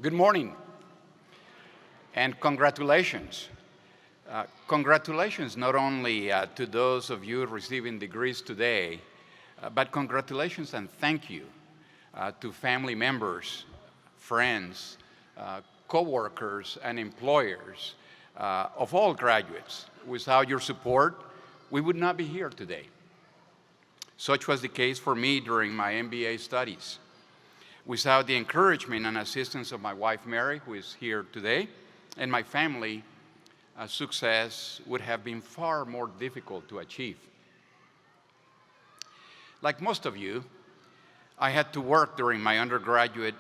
Good morning, and congratulations. Congratulations not only to those of you receiving degrees today, but congratulations and thank you to family members, friends, co-workers, and employers of all graduates. Without your support, we would not be here today. Such was the case for me during my MBA studies. Without the encouragement and assistance of my wife, Mary, who is here today, and my family, success would have been far more difficult to achieve. Like most of you, I had to work during my undergraduate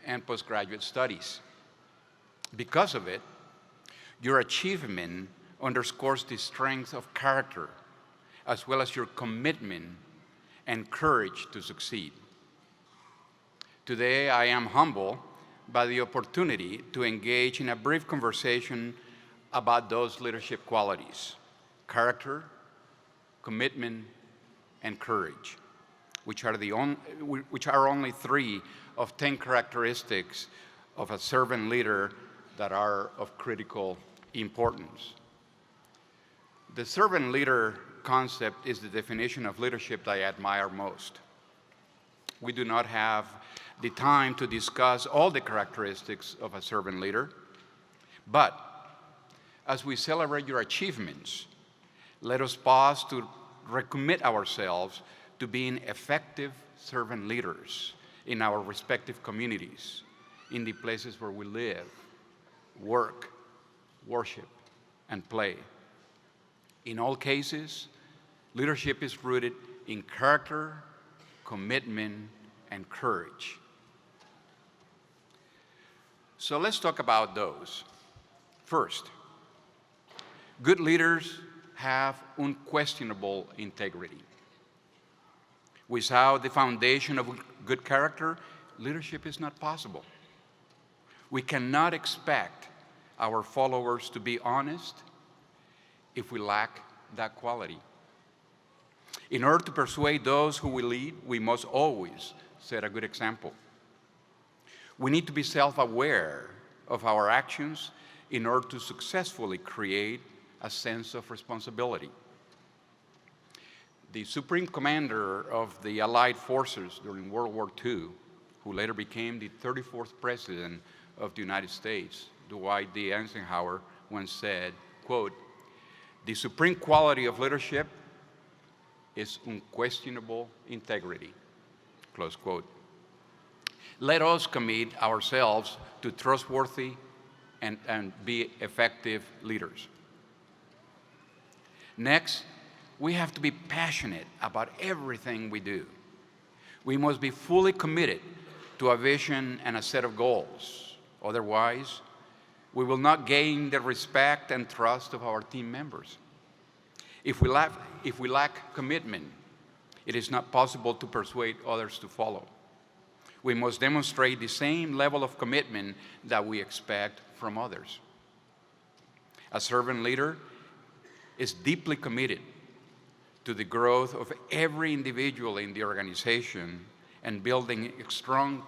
and postgraduate studies. Because of it, your achievement underscores the strength of character, as well as your commitment and courage to succeed. Today, I am humbled by the opportunity to engage in a brief conversation about those leadership qualities: character, commitment, and courage, which are only 3 of 10 characteristics of a servant leader that are of critical importance. The servant leader concept is the definition of leadership that I admire most. We do not have the time to discuss all the characteristics of a servant leader, but as we celebrate your achievements, let us pause to recommit ourselves to being effective servant leaders in our respective communities, in the places where we live, work, worship, and play. In all cases, leadership is rooted in character, commitment, and courage. So let's talk about those. First, good leaders have unquestionable integrity. Without the foundation of good character, leadership is not possible. We cannot expect our followers to be honest if we lack that quality. In order to persuade those who we lead, we must always set a good example. We need to be self-aware of our actions in order to successfully create a sense of responsibility. The Supreme Commander of the Allied Forces during World War II, who later became the 34th President of the United States, Dwight D. Eisenhower, once said, quote, "The supreme quality of leadership is unquestionable integrity," close quote. Let us commit ourselves to trustworthy and be effective leaders. Next, we have to be passionate about everything we do. We must be fully committed to a vision and a set of goals. Otherwise, we will not gain the respect and trust of our team members. If we lack commitment, it is not possible to persuade others to follow. We must demonstrate the same level of commitment that we expect from others. A servant leader is deeply committed to the growth of every individual in the organization and building strong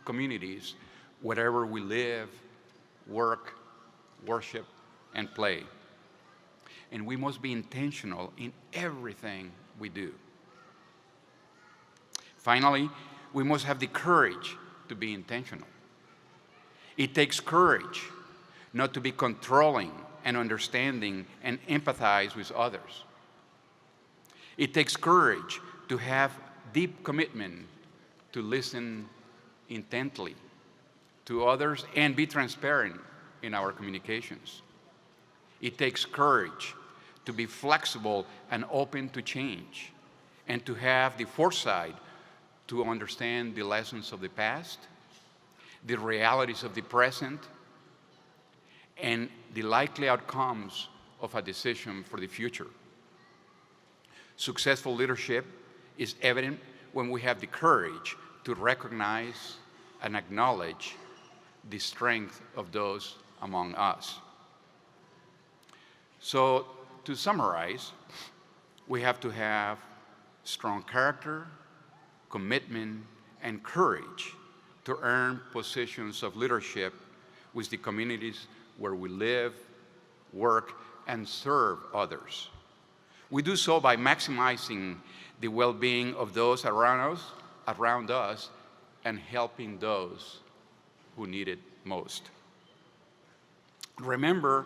communities wherever we live, work, worship, and play. And we must be intentional in everything we do. Finally, we must have the courage to be intentional. It takes courage not to be controlling and understanding and empathize with others. It takes courage to have deep commitment to listen intently to others and be transparent in our communications. It takes courage to be flexible and open to change, and to have the foresight to understand the lessons of the past, the realities of the present, and the likely outcomes of a decision for the future. Successful leadership is evident when we have the courage to recognize and acknowledge the strength of those among us. So, to summarize, we have to have strong character, commitment, and courage to earn positions of leadership with the communities where we live, work, and serve others. We do so by maximizing the well-being of those around us, and helping those who need it most. Remember,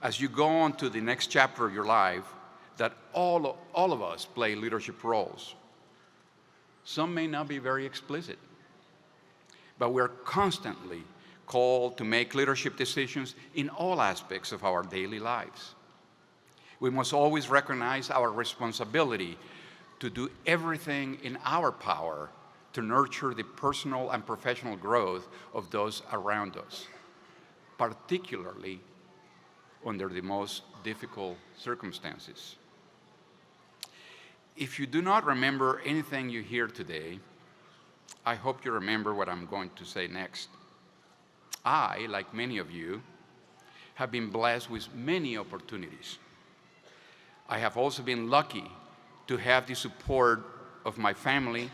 as you go on to the next chapter of your life, that all of us play leadership roles. Some may not be very explicit, but we're constantly called to make leadership decisions in all aspects of our daily lives. We must always recognize our responsibility to do everything in our power to nurture the personal and professional growth of those around us, particularly under the most difficult circumstances. If you do not remember anything you hear today, I hope you remember what I'm going to say next. I, like many of you, have been blessed with many opportunities. I have also been lucky to have the support of my family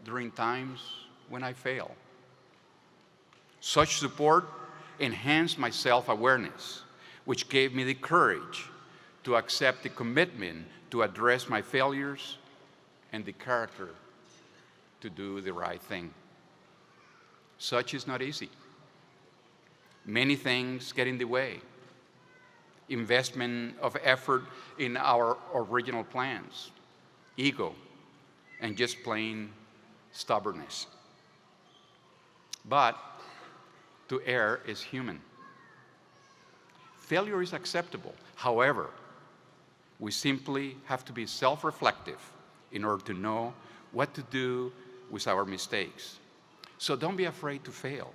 during times when I fail. Such support enhanced my self-awareness, which gave me the courage to accept the commitment to address my failures and the character to do the right thing. Such is not easy. Many things get in the way. Investment of effort in our original plans, ego, and just plain stubbornness. But to err is human. Failure is acceptable. However, we simply have to be self-reflective in order to know what to do with our mistakes. So don't be afraid to fail.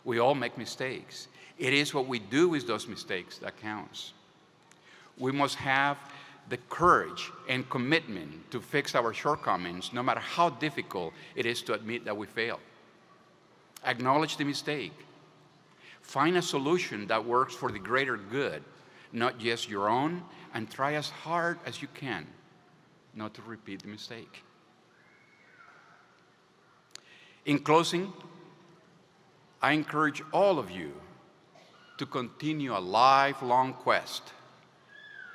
We all make mistakes. It is what we do with those mistakes that counts. We must have the courage and commitment to fix our shortcomings, no matter how difficult it is to admit that we failed. Acknowledge the mistake. Find a solution that works for the greater good, not just your own, and try as hard as you can not to repeat the mistake. In closing, I encourage all of you to continue a lifelong quest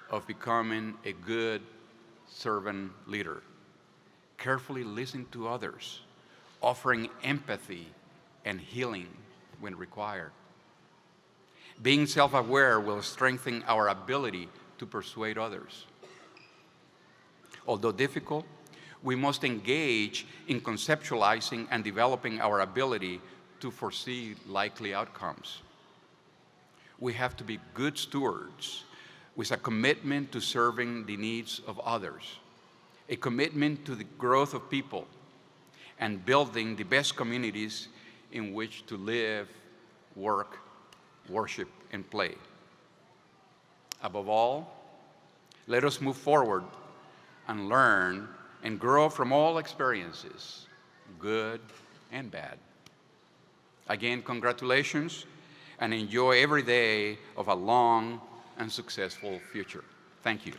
of becoming a good servant leader. Carefully listen to others, offering empathy and healing when required. Being self-aware will strengthen our ability to persuade others. Although difficult, we must engage in conceptualizing and developing our ability to foresee likely outcomes. We have to be good stewards with a commitment to serving the needs of others, a commitment to the growth of people, and building the best communities in which to live, work, worship, and play. Above all, let us move forward and learn and grow from all experiences, good and bad. Again, congratulations, and enjoy every day of a long and successful future. Thank you.